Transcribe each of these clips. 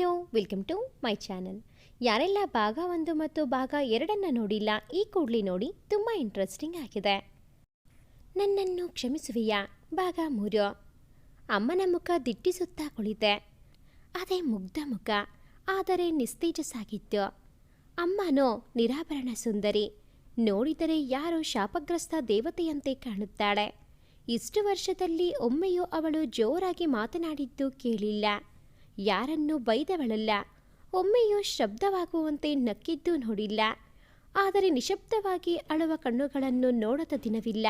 Hello, welcome to my channel. ಯಾರೆಲ್ಲ ಭಾಗ 1 ಮತ್ತು ಭಾಗ 2 ನೋಡಿಲ್ಲ, ಈ ಕೂಡಲೇ ನೋಡಿ, ತುಂಬ ಇಂಟ್ರೆಸ್ಟಿಂಗ್ ಆಗಿದೆ. ನನ್ನನ್ನು ಕ್ಷಮಿಸುವೆಯಾ ಭಾಗ 3. ಅಮ್ಮನ ಮುಖ ದಿಟ್ಟಿಸುತ್ತಾ ಕುಳಿತೆ. ಅದೇ ಮುಗ್ಧ ಮುಖ, ಆದರೆ ನಿಸ್ತೇಜಸ್ಸಾಗಿತ್ತು. ಅಮ್ಮನೋ ನಿರಾಭರಣ ಸುಂದರಿ, ನೋಡಿದರೆ ಯಾರೋ ಶಾಪಗ್ರಸ್ತ ದೇವತೆಯಂತೆ ಕಾಣುತ್ತಾಳೆ. ಇಷ್ಟು ವರ್ಷದಲ್ಲಿ ಒಮ್ಮೆಯೂ ಅವಳು ಜೋರಾಗಿ ಮಾತನಾಡಿದ್ದು ಕೇಳಿಲ್ಲ. ಯಾರನ್ನೂ ಬೈದವಳಲ್ಲ. ಒಮ್ಮೆಯೂ ಶಬ್ದವಾಗುವಂತೆ ನಕ್ಕಿದ್ದು ನೋಡಿಲ್ಲ. ಆದರೆ ನಿಶಬ್ದವಾಗಿ ಅಳುವ ಕಣ್ಣುಗಳನ್ನು ನೋಡದ ದಿನವಿಲ್ಲ.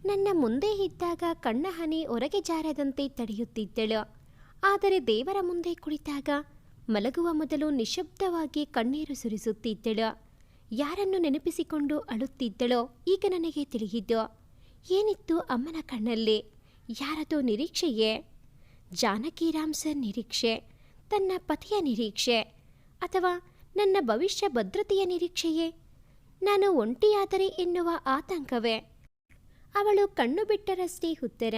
ನನ್ನ ಮುಂದೆ ಇದ್ದಾಗ ಕಣ್ಣ ಹನಿ ಹೊರಗೆ ಜಾರದಂತೆ ತಡೆಯುತ್ತಿದ್ದಳು. ಆದರೆ ದೇವರ ಮುಂದೆ ಕುಳಿತಾಗ ಮಲಗುವ ಮೊದಲು ನಿಶಬ್ದವಾಗಿ ಕಣ್ಣೀರು ಸುರಿಸುತ್ತಿದ್ದಳು. ಯಾರನ್ನು ನೆನಪಿಸಿಕೊಂಡು ಅಳುತ್ತಿದ್ದಳೋ ಈಗ ನನಗೆ ತಿಳಿಯಿತು. ಏನಿತ್ತು ಅಮ್ಮನ ಕಣ್ಣಲ್ಲಿ? ಯಾರದೋ ನಿರೀಕ್ಷೆಯೇ? ಜಾನಕಿರಾಮ್ ಸರ್ ನಿರೀಕ್ಷೆ, ತನ್ನ ಪತಿಯ ನಿರೀಕ್ಷೆ, ಅಥವಾ ನನ್ನ ಭವಿಷ್ಯ ಭದ್ರತೆಯ ನಿರೀಕ್ಷೆಯೇ? ನಾನು ಒಂಟಿಯಾದರೆ ಎನ್ನುವ ಆತಂಕವೇ? ಅವಳು ಕಣ್ಣು ಬಿಟ್ಟರಷ್ಟೇ ಉತ್ತರ.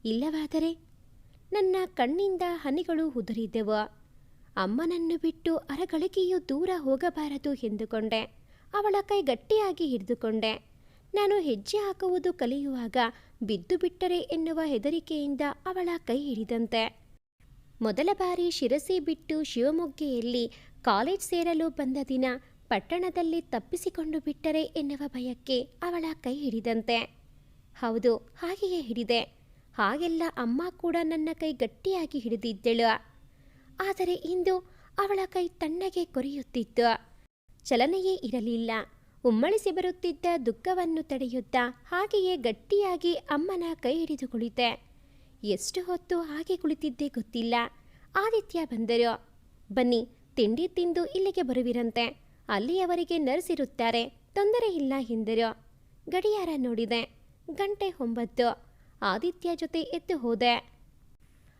ಇಲ್ಲವಾದರೆ? ನನ್ನ ಕಣ್ಣಿಂದ ಹನಿಗಳು ಉದುರಿದೆವು. ಅಮ್ಮನನ್ನು ಬಿಟ್ಟು ಅರಗಳಿಗೆಯೂ ದೂರ ಹೋಗಬಾರದು ಎಂದುಕೊಂಡೆ. ಅವಳ ಕೈ ಗಟ್ಟಿಯಾಗಿ ಹಿಡಿದುಕೊಂಡೆ. ನಾನು ಹೆಜ್ಜೆ ಹಾಕುವುದು ಕಲಿಯುವಾಗ ಬಿದ್ದು ಬಿಟ್ಟರೆ ಎನ್ನುವ ಹೆದರಿಕೆಯಿಂದ ಅವಳ ಕೈ ಹಿಡಿದಂತೆ. ಮೊದಲ ಬಾರಿ ಶಿರಸಿ ಬಿಟ್ಟು ಶಿವಮೊಗ್ಗೆಯಲ್ಲಿ ಕಾಲೇಜ್ ಸೇರಲು ಬಂದ ದಿನ ಪಟ್ಟಣದಲ್ಲಿ ತಪ್ಪಿಸಿಕೊಂಡು ಬಿಟ್ಟರೆ ಎನ್ನುವ ಭಯಕ್ಕೆ ಅವಳ ಕೈ ಹಿಡಿದಂತೆ. ಹೌದು, ಹಾಗೆಯೇ ಹಿಡಿದೆ. ಹಾಗೆಲ್ಲ ಅಮ್ಮ ಕೂಡ ನನ್ನ ಕೈ ಗಟ್ಟಿಯಾಗಿ ಹಿಡಿದಿದ್ದಳು. ಆದರೆ ಇಂದು ಅವಳ ಕೈ ತಣ್ಣಗೆ ಕೊರೆಯುತ್ತಿತ್ತು. ಚಲನೆಯೇ ಇರಲಿಲ್ಲ. ಉಮ್ಮಳಿಸಿ ಬರುತ್ತಿದ್ದ ದುಃಖವನ್ನು ತಡೆಯುತ್ತಾ ಹಾಗೆಯೇ ಗಟ್ಟಿಯಾಗಿ ಅಮ್ಮನ ಕೈ ಹಿಡಿದು ಕುಳಿತೆ. ಎಷ್ಟು ಹೊತ್ತು ಹಾಗೆ ಕುಳಿತಿದ್ದೇ ಗೊತ್ತಿಲ್ಲ. ಆದಿತ್ಯ ಬಂದರು. ಬನ್ನಿ, ತಿಂಡಿ ತಿಂದು ಇಲ್ಲಿಗೆ ಬರುವಿರಂತೆ. ಅಲ್ಲಿಯವರೆಗೆ ನರ್ಸ್ ಇರುತ್ತಾರೆ, ತೊಂದರೆ ಇಲ್ಲ ಎಂದರು. ಗಡಿಯಾರ ನೋಡಿದೆ. ಗಂಟೆ 9. ಆದಿತ್ಯ ಜೊತೆ ಎದ್ದು ಹೋದೆ.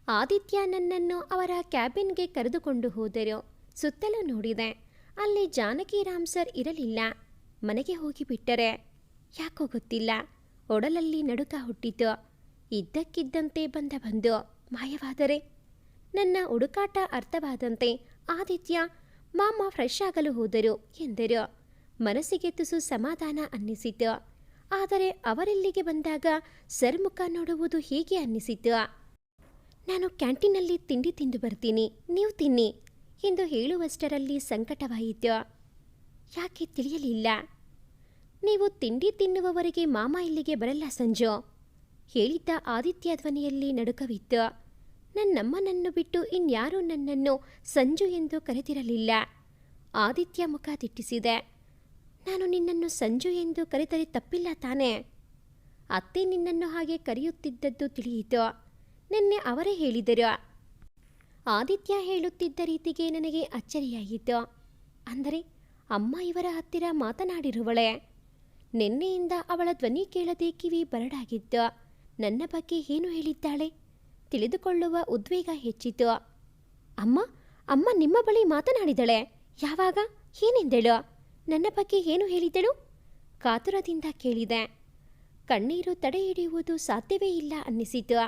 ಆದಿತ್ಯ ನನ್ನನ್ನು ಅವರ ಕ್ಯಾಬಿನ್ಗೆ ಕರೆದುಕೊಂಡು ಹೋದರು. ಸುತ್ತಲೂ ನೋಡಿದೆ. ಅಲ್ಲಿ ಜಾನಕಿರಾಮ್ ಸರ್ ಇರಲಿಲ್ಲ. ಮನೆಗೆ ಹೋಗಿಬಿಟ್ಟರೆ ಯಾಕೋ ಗೊತ್ತಿಲ್ಲ. ಒಡಲಲ್ಲಿ ನಡುಕ ಹುಟ್ಟಿತು. ಇದ್ದಕ್ಕಿದ್ದಂತೆ ಬಂದು ಮಾಯವಾದರೆ? ನನ್ನ ಹುಡುಕಾಟ ಅರ್ಥವಾದಂತೆ ಆದಿತ್ಯ ಮಾಮ ಫ್ರೆಶ್ ಆಗಲು ಹೋದರು ಎಂದರು. ಮನಸ್ಸಿಗೆ ತುಸು ಸಮಾಧಾನ ಅನ್ನಿಸಿತು. ಆದರೆ ಅವರಿಲ್ಲಿಗೆ ಬಂದಾಗ ಸರ್ ಮುಖ ನೋಡುವುದು ಹೀಗೆ ಅನ್ನಿಸಿತು. ನಾನು ಕ್ಯಾಂಟೀನಲ್ಲಿ ತಿಂಡಿ ತಿಂದು ಬರ್ತೀನಿ, ನೀವು ತಿನ್ನಿ ಎಂದು ಹೇಳುವಷ್ಟರಲ್ಲಿ ಸಂಕಟವಾಯಿತು. ಯಾಕೆ ತಿಳಿಯಲಿಲ್ಲ. ನೀವು ತಿಂಡಿ ತಿನ್ನುವವರೆಗೆ ಮಾಮ ಇಲ್ಲಿಗೆ ಬರಲ್ಲ ಸಂಜು, ಹೇಳಿದ್ದ ಆದಿತ್ಯ ಧ್ವನಿಯಲ್ಲಿ ನಡುಕವಿತ್ತು. ನನ್ನಮ್ಮನನ್ನು ಬಿಟ್ಟು ಇನ್ಯಾರೂ ನನ್ನನ್ನು ಸಂಜು ಎಂದು ಕರೆದಿರಲಿಲ್ಲ. ಆದಿತ್ಯ ಮುಖ ದಿಟ್ಟಿಸಿದೆ. ನಾನು ನಿನ್ನನ್ನು ಸಂಜು ಎಂದು ಕರೆದರೆ ತಪ್ಪಿಲ್ಲ ತಾನೇ? ಅತ್ತೆ ನಿನ್ನನ್ನು ಹಾಗೆ ಕರೆಯುತ್ತಿದ್ದದ್ದು ತಿಳಿಯಿತು. ನಿನ್ನೆ ಅವರೇ ಹೇಳಿದರು. ಆದಿತ್ಯ ಹೇಳುತ್ತಿದ್ದ ರೀತಿಗೆ ನನಗೆ ಅಚ್ಚರಿಯಾಯಿತು. ಅಂದರೆ ಅಮ್ಮ ಇವರ ಹತ್ತಿರ ಮಾತನಾಡಿರುವಳೆ? ನಿನ್ನೆಯಿಂದ ಅವಳ ಧ್ವನಿ ಕೇಳದೆ ಕಿವಿ ಬರಡಾಗಿತ್ತು. ನನ್ನ ಬಗ್ಗೆ ಏನು ಹೇಳಿದ್ದಾಳೆ? ತಿಳಿದುಕೊಳ್ಳುವ ಉದ್ವೇಗ ಹೆಚ್ಚಿತು. ಅಮ್ಮ ಅಮ್ಮ ನಿಮ್ಮ ಬಳಿ ಮಾತನಾಡಿದಳೆ? ಯಾವಾಗ? ಏನೆಂದಳು? ನನ್ನ ಬಗ್ಗೆ ಏನು ಹೇಳಿದಳು? ಕಾತುರದಿಂದ ಕೇಳಿದೆ. ಕಣ್ಣೀರು ತಡೆ ಹಿಡಿಯುವುದು ಸಾಧ್ಯವೇ ಇಲ್ಲ ಅನ್ನಿಸಿತು.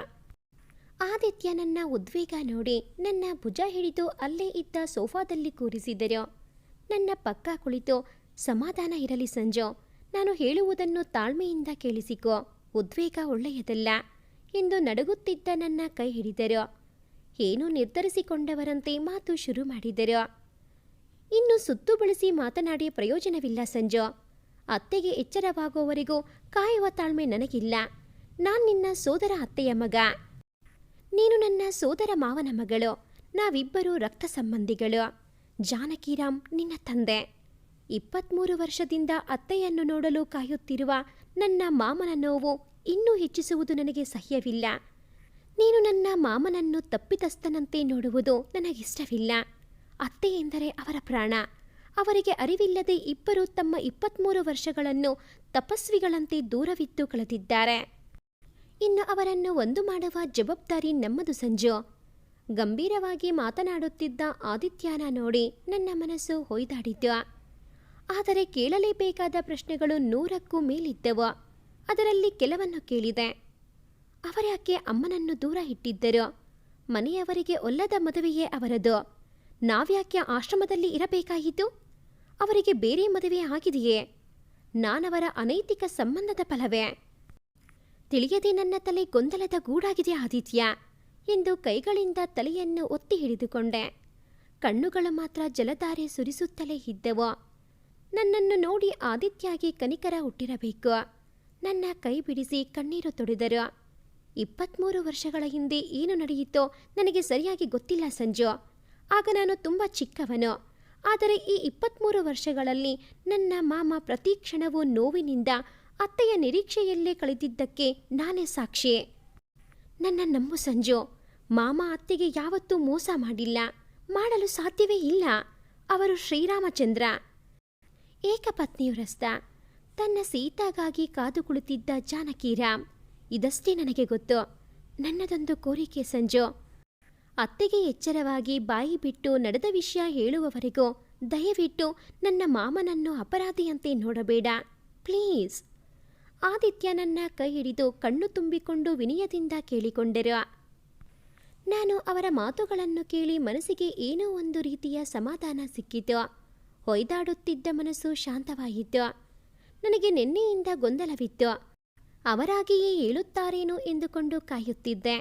ಆದಿತ್ಯ ನನ್ನ ಉದ್ವೇಗ ನೋಡಿ ನನ್ನ ಭುಜ ಹಿಡಿದು ಅಲ್ಲೇ ಇದ್ದ ಸೋಫಾದಲ್ಲಿ ಕೂರಿಸಿದರು. ನನ್ನ ಪಕ್ಕ ಕುಳಿತು, ಸಮಾಧಾನ ಇರಲಿ ಸಂಜು, ನಾನು ಹೇಳುವುದನ್ನು ತಾಳ್ಮೆಯಿಂದ ಕೇಳಿಸಿಕೋ, ಉದ್ವೇಗ ಒಳ್ಳೆಯದಲ್ಲ ಎಂದು ನಡುಗುತ್ತಿದ್ದ ನನ್ನ ಕೈ ಹಿಡಿದರು. ಏನೂ ನಿರ್ಧರಿಸಿಕೊಂಡವರಂತೆ ಮಾತು ಶುರು ಮಾಡಿದರು. ಇನ್ನು ಸುತ್ತು ಬಳಸಿ ಮಾತನಾಡಿ ಪ್ರಯೋಜನವಿಲ್ಲ ಸಂಜು. ಅತ್ತೆಗೆ ಎಚ್ಚರವಾಗುವವರೆಗೂ ಕಾಯುವ ತಾಳ್ಮೆ ನನಗಿಲ್ಲ. ನಾನು ನಿನ್ನ ಸೋದರ ಅತ್ತೆಯ ಮಗ, ನೀನು ನನ್ನ ಸೋದರ ಮಾವನ ಮಗಳು. ನಾವಿಬ್ಬರೂ ರಕ್ತ ಸಂಬಂಧಿಗಳು. ಜಾನಕಿರಾಮ್ ನಿನ್ನ ತಂದೆ. 23 ವರ್ಷದಿಂದ ಅತ್ತೆಯನ್ನು ನೋಡಲು ಕಾಯುತ್ತಿರುವ ನನ್ನ ಮಾಮನ ನೋವು ಇನ್ನೂ ಹೆಚ್ಚಿಸುವುದು ನನಗೆ ಸಹ್ಯವಿಲ್ಲ. ನೀನು ನನ್ನ ಮಾಮನನ್ನು ತಪ್ಪಿತಸ್ಥನಂತೆ ನೋಡುವುದು ನನಗಿಷ್ಟವಿಲ್ಲ. ಅತ್ತೆ ಎಂದರೆ ಅವರ ಪ್ರಾಣ. ಅವರಿಗೆ ಅರಿವಿಲ್ಲದೆ ಇಬ್ಬರು ತಮ್ಮ 23 ವರ್ಷಗಳನ್ನು ತಪಸ್ವಿಗಳಂತೆ ದೂರವಿದ್ದು ಕಳೆದಿದ್ದಾರೆ. ಇನ್ನು ಅವರನ್ನು ಒಂದು ಮಾಡುವ ಜವಾಬ್ದಾರಿ ನಮ್ಮದು ಸಂಜು. ಗಂಭೀರವಾಗಿ ಮಾತನಾಡುತ್ತಿದ್ದ ಆದಿತ್ಯನ ನೋಡಿ ನನ್ನ ಮನಸ್ಸು ಹೊಯ್ದಾಡಿತು. ಆದರೆ ಕೇಳಲೇಬೇಕಾದ ಪ್ರಶ್ನೆಗಳು 100ಕ್ಕೂ ಮೇಲಿದ್ದವು. ಅದರಲ್ಲಿ ಕೆಲವನ್ನು ಕೇಳಿದೆ. ಅವರ್ಯಾಕೆ ಅಮ್ಮನನ್ನು ದೂರ ಇಟ್ಟಿದ್ದರು? ಮನೆಯವರಿಗೆ ಒಲ್ಲದ ಮದುವೆಯೇ ಅವರದು. ನಾವ್ಯಾಕೆ ಆಶ್ರಮದಲ್ಲಿ ಇರಬೇಕಾಯಿತು? ಅವರಿಗೆ ಬೇರೆ ಮದುವೆ ಆಗಿದೆಯೇ? ನಾನವರ ಅನೈತಿಕ ಸಂಬಂಧದ ಫಲವೇ? ತಿಳಿಯದೆ ನನ್ನ ತಲೆ ಗೊಂದಲದ ಗೂಡಾಗಿದೆ ಆದಿತ್ಯ ಎಂದು ಕೈಗಳಿಂದ ತಲೆಯನ್ನು ಒತ್ತಿ ಹಿಡಿದುಕೊಂಡೆ. ಕಣ್ಣುಗಳು ಮಾತ್ರ ಜಲಧಾರೆ ಸುರಿಸುತ್ತಲೇ ಇದ್ದವು. ನನ್ನನ್ನು ನೋಡಿ ಆದಿತ್ಯಗೆ ಕನಿಕರ ಹುಟ್ಟಿರಬೇಕು. ನನ್ನ ಕೈ ಬಿಡಿಸಿ ಕಣ್ಣೀರು ತೊಡೆದರು. 23 ವರ್ಷಗಳ ಹಿಂದೆ ಏನು ನಡೆಯಿತೋ ನನಗೆ ಸರಿಯಾಗಿ ಗೊತ್ತಿಲ್ಲ ಸಂಜು. ಆಗ ನಾನು ತುಂಬ ಚಿಕ್ಕವನು. ಆದರೆ ಈ 23 ವರ್ಷಗಳಲ್ಲಿ ನನ್ನ ಮಾಮ ಪ್ರತಿ ಕ್ಷಣವೂ ನೋವಿನಿಂದ ಅತ್ತೆಯ ನಿರೀಕ್ಷೆಯಲ್ಲೇ ಕಳೆದಿದ್ದಕ್ಕೆ ನಾನೇ ಸಾಕ್ಷಿ. ನನ್ನ ನಂಬು ಸಂಜು, ಮಾಮ ಅತ್ತೆಗೆ ಯಾವತ್ತೂ ಮೋಸ ಮಾಡಿಲ್ಲ, ಮಾಡಲು ಸಾಧ್ಯವೇ ಇಲ್ಲ. ಅವರು ಶ್ರೀರಾಮಚಂದ್ರ, ಏಕಪತ್ನಿಯವರಸ್ಥ, ತನ್ನ ಸೀತಾಗಾಗಿ ಕಾದು ಕುಳಿತಿದ್ದ ಜಾನಕಿರಾಮ್. ಇದಷ್ಟೇ ನನಗೆ ಗೊತ್ತು. ನನ್ನದೊಂದು ಕೋರಿಕೆ ಸಂಜು, ಅತ್ತೆಗೆ ಎಚ್ಚರವಾಗಿ ಬಾಯಿ ಬಿಟ್ಟು ನಡೆದ ವಿಷಯ ಹೇಳುವವರೆಗೂ ದಯವಿಟ್ಟು ನನ್ನ ಮಾಮನನ್ನು ಅಪರಾಧಿಯಂತೆ ನೋಡಬೇಡ ಪ್ಲೀಸ್. ಆದಿತ್ಯ ನನ್ನ ಕೈ ಹಿಡಿದು ಕಣ್ಣು ತುಂಬಿಕೊಂಡು ವಿನಯದಿಂದ ಕೇಳಿಕೊಂಡರು. ನಾನು ಅವರ ಮಾತುಗಳನ್ನು ಕೇಳಿ ಮನಸ್ಸಿಗೆ ಏನೋ ಒಂದು ರೀತಿಯ ಸಮಾಧಾನ ಸಿಕ್ಕಿತು. ಹೊಯ್ದಾಡುತ್ತಿದ್ದ ಮನಸ್ಸು ಶಾಂತವಾಯಿತು. ನನಗೆ ನಿನ್ನೆಯಿಂದ ಗೊಂದಲವಿತ್ತು. ಅವರಾಗಿಯೇ ಹೇಳುತ್ತಾರೇನೋ ಎಂದುಕೊಂಡು ಕಾಯುತ್ತಿದ್ದೆ.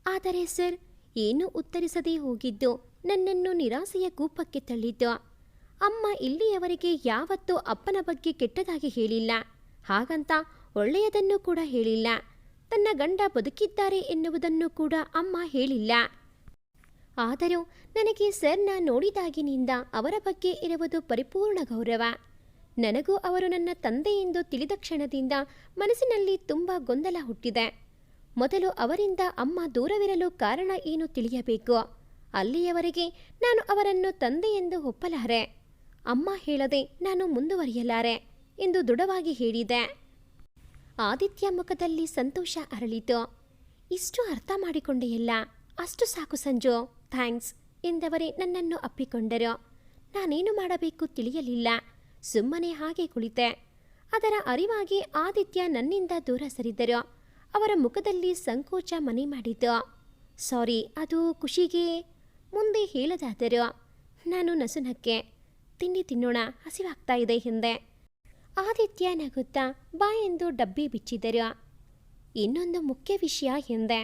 ಆದರೆ ಸರ್ ಏನೂ ಉತ್ತರಿಸದೇ ಹೋಗಿದ್ದು ನನ್ನನ್ನು ನಿರಾಸೆಯ ಕೂಪಕ್ಕೆ ತಳ್ಳಿತು. ಅಮ್ಮ ಇಲ್ಲಿಯವರೆಗೆ ಯಾವತ್ತೂ ಅಪ್ಪನ ಬಗ್ಗೆ ಕೆಟ್ಟದಾಗಿ ಹೇಳಿಲ್ಲ, ಹಾಗಂತ ಒಳ್ಳೆಯದನ್ನು ಕೂಡ ಹೇಳಿಲ್ಲ. ತನ್ನ ಗಂಡ ಬದುಕಿದ್ದಾರೆ ಎನ್ನುವುದನ್ನು ಕೂಡ ಅಮ್ಮ ಹೇಳಿಲ್ಲ. ಆದರೂ ನನಗೆ ಸರ್ನ ನೋಡಿದಾಗಿನಿಂದ ಅವರ ಬಗ್ಗೆ ಇರುವುದು ಪರಿಪೂರ್ಣ ಗೌರವ. ನನಗೂ ಅವರು ನನ್ನ ತಂದೆ ಎಂದು ತಿಳಿದ ಕ್ಷಣದಿಂದ ಮನಸ್ಸಿನಲ್ಲಿ ತುಂಬ ಗೊಂದಲ ಹುಟ್ಟಿದೆ. ಮೊದಲು ಅವರಿಂದ ಅಮ್ಮ ದೂರವಿರಲು ಕಾರಣ ಏನು ತಿಳಿಯಬೇಕು. ಅಲ್ಲಿಯವರೆಗೆ ನಾನು ಅವರನ್ನು ತಂದೆ ಎಂದು ಒಪ್ಪಲಾರೆ. ಅಮ್ಮ ಹೇಳದೆ ನಾನು ಮುಂದುವರಿಯಲಾರೆ ಎಂದು ದೃಢವಾಗಿ ಹೇಳಿದೆ. ಆದಿತ್ಯ ಮುಖದಲ್ಲಿ ಸಂತೋಷ ಅರಳಿತು. ಇಷ್ಟು ಅರ್ಥ ಮಾಡಿಕೊಂಡೆಯಲ್ಲ, ಅಷ್ಟು ಸಾಕು ಸಂಜು, ಥ್ಯಾಂಕ್ಸ್ ಎಂದವರೇ ನನ್ನನ್ನು ಅಪ್ಪಿಕೊಂಡರು. ನಾನೇನು ಮಾಡಬೇಕು ತಿಳಿಯಲಿಲ್ಲ. ಸುಮ್ಮನೆ ಹಾಗೆ ಕುಳಿತೆ. ಅದರ ಅರಿವಾಗಿ ಆದಿತ್ಯ ನನ್ನಿಂದ ದೂರ ಸರಿದರು. ಅವರ ಮುಖದಲ್ಲಿ ಸಂಕೋಚ ಮನೆ ಮಾಡಿತು. ಸಾರಿ, ಅದು ಖುಷಿಗೆ ಮುಂದೆ ಹೇಳದಾದರು. ನಾನು ನಸುನಕ್ಕೆ ತಿಂಡಿ ತಿನ್ನೋಣ, ಹಸಿವಾಗ್ತಾ ಇದೆ ಎಂದೆ. ಆದಿತ್ಯ ನಗುತ್ತಾ ಬಾ ಎಂದು ಡಬ್ಬಿ ಬಿಚ್ಚಿದರು. ಇನ್ನೊಂದು ಮುಖ್ಯ ವಿಷಯ ಎಂದೆ.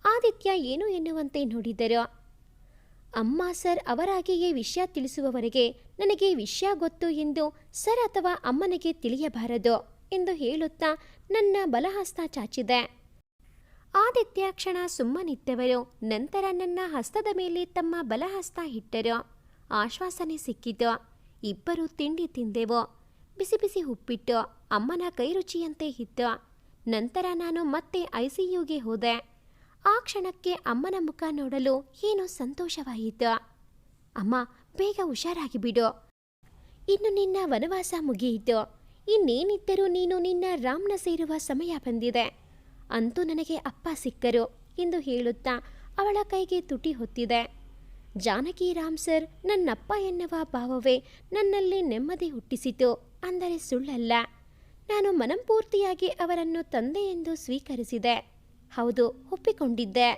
ಆದಿತ್ಯ ಏನು ಎನ್ನುವಂತೆ ನೋಡಿದರು. ಅಮ್ಮ ಸರ್ ಅವರಾಗಿಯೇ ವಿಷಯ ತಿಳಿಸುವವರೆಗೆ ನನಗೆ ವಿಷಯ ಗೊತ್ತು ಎಂದು ಸರ್ ಅಥವಾ ಅಮ್ಮನಿಗೆ ತಿಳಿಯಬಾರದು ಎಂದು ಹೇಳುತ್ತಾ ನನ್ನ ಬಲಹಸ್ತ ಚಾಚಿದೆ. ಆದಿತ್ಯ ಕ್ಷಣ ಸುಮ್ಮನಿದ್ದವರು. ನಂತರ ನನ್ನ ಹಸ್ತದ ಮೇಲೆ ತಮ್ಮ ಬಲಹಸ್ತ ಇಟ್ಟರು. ಆಶ್ವಾಸನೆ ಸಿಕ್ಕಿತು. ಇಬ್ಬರು ತಿಂಡಿ ತಿಂದೆವು. ಬಿಸಿ ಬಿಸಿ ಉಪ್ಪಿಟ್ಟು ಅಮ್ಮನ ಕೈರುಚಿಯಂತೆ ಇತ್ತು. ನಂತರ ನಾನು ಮತ್ತೆ ICUಗೆ ಹೋದೆ. ಆ ಕ್ಷಣಕ್ಕೆ ಅಮ್ಮನ ಮುಖ ನೋಡಲು ಏನೋ ಸಂತೋಷವಾಯಿತು. ಅಮ್ಮ, ಬೇಗ ಹುಷಾರಾಗಿ ಬಿಡು. ಇನ್ನು ನಿನ್ನ ವನವಾಸ ಮುಗಿಯಿತು. ಇನ್ನೇನಿದ್ದರೂ ನೀನು ನಿನ್ನ ರಾಮ್ನ ಸೇರುವ ಸಮಯ ಬಂದಿದೆ. ಅಂತೂ ನನಗೆ ಅಪ್ಪ ಸಿಕ್ಕರು ಎಂದು ಹೇಳುತ್ತಾ ಅವಳ ಕೈಗೆ ತುಟಿ ಹೊತ್ತಿದೆ. ಜಾನಕಿರಾಮ್ ಸರ್ ನನ್ನಪ್ಪ ಎನ್ನುವ ಭಾವವೇ ನನ್ನಲ್ಲಿ ನೆಮ್ಮದಿ ಹುಟ್ಟಿಸಿತು ಅಂದರೆ ಸುಳ್ಳಲ್ಲ. ನಾನು ಮನಂಪೂರ್ತಿಯಾಗಿ ಅವರನ್ನು ತಂದೆ ಎಂದು ಸ್ವೀಕರಿಸಿದೆ. ಹೌದು, ಒಪ್ಪಿಕೊಂಡಿದ್ದೆ.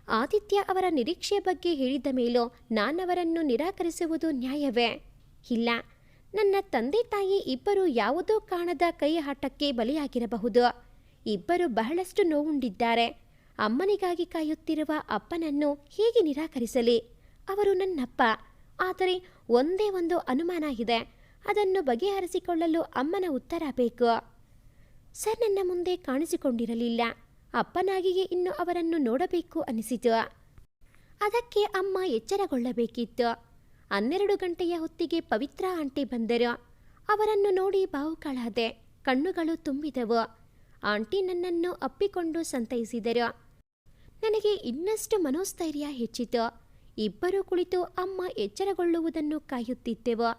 ಆದಿತ್ಯ ಅವರ ನಿರೀಕ್ಷೆ ಬಗ್ಗೆ ಹೇಳಿದ ಮೇಲೂ ನಾನವರನ್ನು ನಿರಾಕರಿಸುವುದು ನ್ಯಾಯವೇ? ಇಲ್ಲ. ನನ್ನ ತಂದೆ ತಾಯಿ ಇಬ್ಬರು ಯಾವುದೋ ಕಾಣದ ಕೈ ಆಟಕ್ಕೆ ಬಲಿಯಾಗಿರಬಹುದು. ಇಬ್ಬರು ಬಹಳಷ್ಟು ನೋವುಂಡಿದ್ದಾರೆ. ಅಮ್ಮನಿಗಾಗಿ ಕಾಯುತ್ತಿರುವ ಅಪ್ಪನನ್ನು ಹೇಗೆ ನಿರಾಕರಿಸಲಿ? ಅವರು ನನ್ನಪ್ಪ. ಆದರೆ ಒಂದೇ ಒಂದು ಅನುಮಾನ ಇದೆ. ಅದನ್ನು ಬಗೆಹರಿಸಿಕೊಳ್ಳಲು ಅಮ್ಮನ ಉತ್ತರ ಬೇಕು. ಸರ್ ನನ್ನ ಮುಂದೆ ಕಾಣಿಸಿಕೊಂಡಿರಲಿಲ್ಲ. ಅಪ್ಪನಾಗಿಯೇ ಇನ್ನು ಅವರನ್ನು ನೋಡಬೇಕು ಅನಿಸಿತು. ಅದಕ್ಕೆ ಅಮ್ಮ ಎಚ್ಚರಗೊಳ್ಳಬೇಕಿತ್ತು. 12 ಗಂಟೆಯ ಹೊತ್ತಿಗೆ ಪವಿತ್ರ ಆಂಟಿ ಬಂದರು. ಅವರನ್ನು ನೋಡಿ ಬಾವುಕಳಾದೆ. ಕಣ್ಣುಗಳು ತುಂಬಿದವು. ಆಂಟಿ ನನ್ನನ್ನು ಅಪ್ಪಿಕೊಂಡು ಸಂತೈಸಿದರು. ನನಗೆ ಇನ್ನಷ್ಟು ಮನೋಸ್ಥೈರ್ಯ ಹೆಚ್ಚಿತು. ಇಬ್ಬರೂ ಕುಳಿತು ಅಮ್ಮ ಎಚ್ಚರಗೊಳ್ಳುವುದನ್ನು ಕಾಯುತ್ತಿದ್ದೆವು.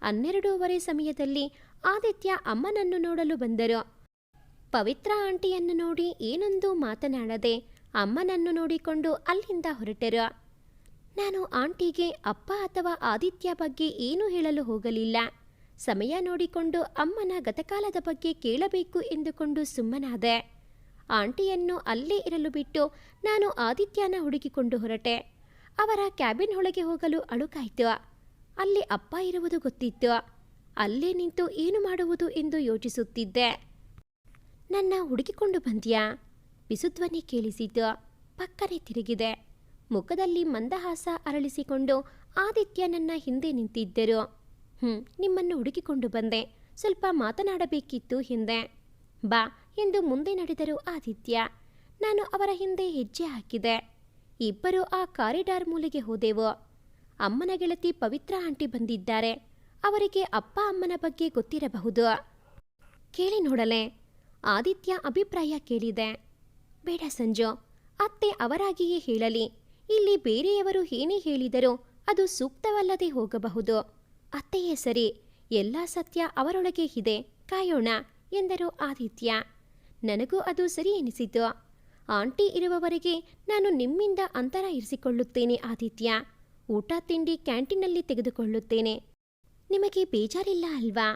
12:15 ಸಮಯದಲ್ಲಿ ಆದಿತ್ಯ ಅಮ್ಮನನ್ನು ನೋಡಲು ಬಂದರು. ಪವಿತ್ರ ಆಂಟಿಯನ್ನು ನೋಡಿ ಏನೊಂದು ಮಾತನಾಡದೆ ಅಮ್ಮನನ್ನು ನೋಡಿಕೊಂಡು ಅಲ್ಲಿಂದ ಹೊರಟರು. ನಾನು ಆಂಟಿಗೆ ಅಪ್ಪ ಅಥವಾ ಆದಿತ್ಯ ಬಗ್ಗೆ ಏನೂ ಹೇಳಲು ಹೋಗಲಿಲ್ಲ. ಸಮಯ ನೋಡಿಕೊಂಡು ಅಮ್ಮನ ಗತಕಾಲದ ಬಗ್ಗೆ ಕೇಳಬೇಕು ಎಂದುಕೊಂಡು ಸುಮ್ಮನಾದೆ. ಆಂಟಿಯನ್ನು ಅಲ್ಲೇ ಇರಲು ಬಿಟ್ಟು ನಾನು ಆದಿತ್ಯನ ಹುಡುಕಿಕೊಂಡು ಹೊರಟೆ. ಅವರ ಕ್ಯಾಬಿನ್ ಒಳಗೆ ಹೋಗಲು ಅಳುಕಾಯ್ತು. ಅಲ್ಲಿ ಅಪ್ಪ ಇರುವುದು ಗೊತ್ತಿತ್ತು. ಅಲ್ಲೇ ನಿಂತು ಏನು ಮಾಡುವುದು ಎಂದು ಯೋಚಿಸುತ್ತಿದ್ದೆ. ನನ್ನ ಹುಡುಕಿಕೊಂಡು ಬಂದ್ಯಾ? ಬಿಸುಧ್ವನಿ ಕೇಳಿಸಿತು. ಪಕ್ಕನೆ ತಿರುಗಿದೆ. ಮುಖದಲ್ಲಿ ಮಂದಹಾಸ ಅರಳಿಸಿಕೊಂಡು ಆದಿತ್ಯ ನನ್ನ ಹಿಂದೆ ನಿಂತಿದ್ದರು. ನಿಮ್ಮನ್ನು ಹುಡುಕಿಕೊಂಡು ಬಂದೆ, ಸ್ವಲ್ಪ ಮಾತನಾಡಬೇಕಿತ್ತು ಹಿಂದೆ. ಬಾ ಎಂದು ಮುಂದೆ ನಡೆದರು ಆದಿತ್ಯ. ನಾನು ಅವರ ಹಿಂದೆ ಹೆಜ್ಜೆ ಹಾಕಿದೆ. ಇಬ್ಬರು ಆ ಕಾರಿಡಾರ್ ಮೂಲೆಗೆ ಹೋದೆವು. ಅಮ್ಮನ ಗೆಳತಿ ಪವಿತ್ರ ಆಂಟಿ ಬಂದಿದ್ದಾರೆ. ಅವರಿಗೆ ಅಪ್ಪ ಅಮ್ಮನ ಬಗ್ಗೆ ಗೊತ್ತಿರಬಹುದು. ಕೇಳಿ ನೋಡಲೆ, ಆದಿತ್ಯ ಅಭಿಪ್ರಾಯ ಕೇಳಿದೆ. ಬೇಡ ಸಂಜು, ಅತ್ತೆ ಅವರಾಗಿಯೇ ಹೇಳಲಿ. ಇಲ್ಲಿ ಬೇರೆಯವರು ಏನೇ ಹೇಳಿದರೂ ಅದು ಸೂಕ್ತವಲ್ಲದೆ ಹೋಗಬಹುದು. ಅತ್ತೆಯೇ ಸರಿ, ಎಲ್ಲ ಸತ್ಯ ಅವರೊಳಗೆ ಇದೆ, ಕಾಯೋಣ ಎಂದರು ಆದಿತ್ಯ. ನನಗೂ ಅದು ಸರಿ ಎನಿಸಿತು. ಆಂಟಿ ಇರುವವರೆಗೆ ನಾನು ನಿಮ್ಮಿಂದ ಅಂತರ ಇರಿಸಿಕೊಳ್ಳುತ್ತೇನೆ ಆದಿತ್ಯ. ಊಟ ತಿಂಡಿ ಕ್ಯಾಂಟೀನಲ್ಲಿ ತೆಗೆದುಕೊಳ್ಳುತ್ತೇನೆ. ನಿಮಗೆ ಬೇಜಾರಿಲ್ಲ ಅಲ್ವಾ?